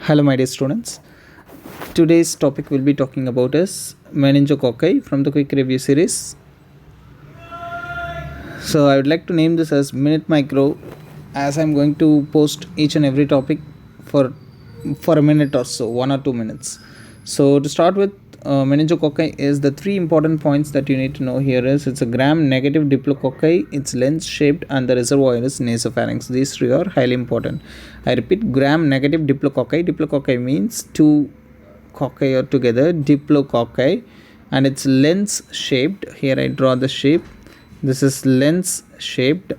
Hello, my dear students. Today's topic we'll be talking about is meningococci from the quick review series. So I would like to name this as Minute Micro, as I'm going to post each and every topic for a minute or so, 1 or 2 minutes. So to start with, meningococci is the three important points that you need to know here is it's a gram-negative diplococci, it's lens-shaped, and the reservoir is nasopharynx. These three are highly important. I repeat, gram-negative diplococci. Diplococci means two cocci are together, diplococci, and it's lens-shaped. Here I draw the shape. This is lens-shaped,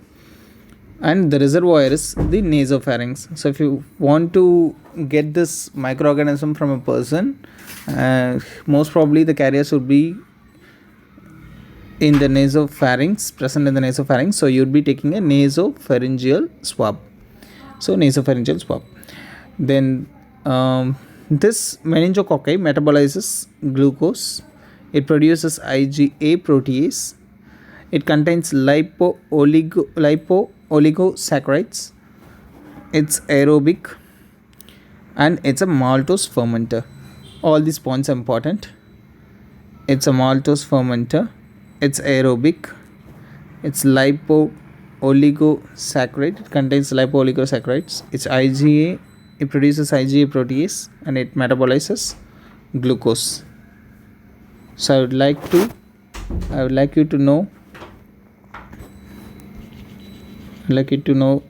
and the reservoir is the nasopharynx. So if you want to get this microorganism from a person, most probably the carriers would be in the nasopharynx, present in the nasopharynx. So you would be taking a nasopharyngeal swab. So nasopharyngeal swab. Then this meningococci metabolizes glucose. It produces IgA protease. It contains lipo-oligosaccharides. It's aerobic and it's a maltose fermenter. All these points are important. It's a maltose fermenter. It's aerobic. It's lipo-oligosaccharide. It contains lipo-oligosaccharides. It's IgA. It produces IgA protease and it metabolizes glucose. So I would like you to know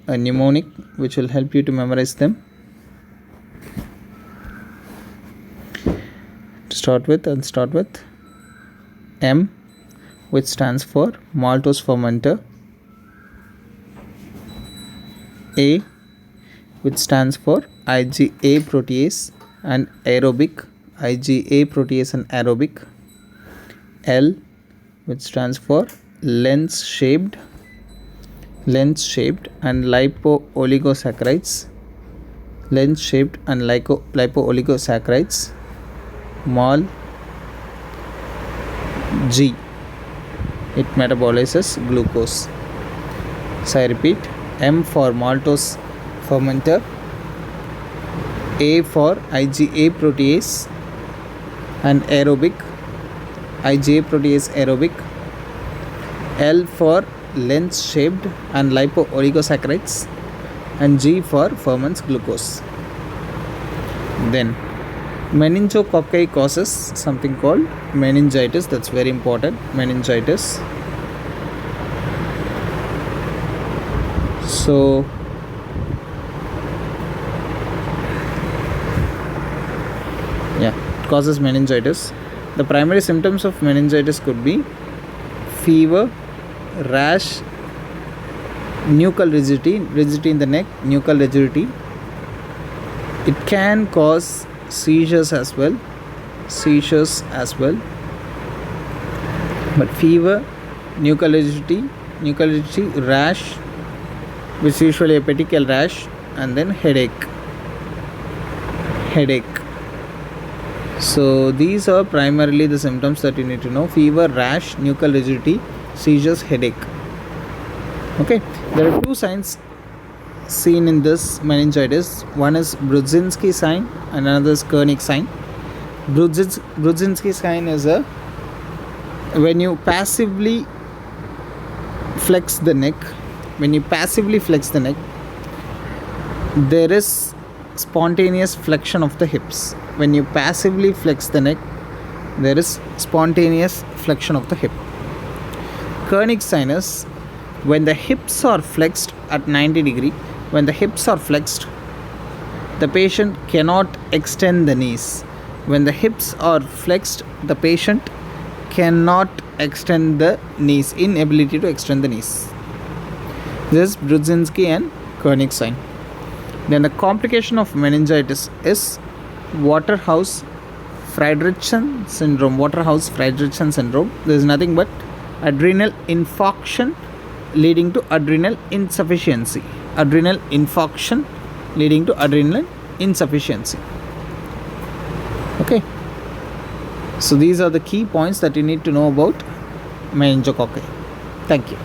a mnemonic which will help you to memorize them. To start with, I'll start with M, which stands for maltose fermenter. A, which stands for IgA protease and aerobic. IgA protease and aerobic. L, which stands for lens-shaped and lipo-oligosaccharides. Lens-shaped and lipo-oligosaccharides. Mol G, it metabolizes glucose. So I repeat, M for maltose fermenter, A for IgA protease and aerobic, IgA protease aerobic, L for lens-shaped and lipo-oligosaccharides, and G for ferments glucose. Then meningococci causes something called meningitis. That's very important. Meningitis. So it causes meningitis. The primary symptoms of meningitis could be fever, rash, nuchal rigidity in the neck, nuchal rigidity. It can cause seizures as well. But fever, nuchal rigidity, rash, which is usually a petechial rash, and then headache. So these are primarily the symptoms that you need to know: fever, rash, nuchal rigidity, seizures, headache. Okay, there are two signs seen in this meningitis. One is Brudzinski sign and another is Koenig sign. Brudzinski sign is when you passively flex the neck. There is spontaneous flexion of the hips. When you passively flex the neck, there is spontaneous flexion of the hip. Koenig sign is when the hips are flexed at 90 degree. When the hips are flexed, the patient cannot extend the knees. When the hips are flexed, the patient cannot extend the knees, inability to extend the knees. This is Brudzinski and Koenig sign. Then the complication of meningitis is Waterhouse-Friderichsen syndrome. There is nothing but adrenal infarction leading to adrenal insufficiency. Okay, so these are the key points that you need to know about meningococci. Thank you.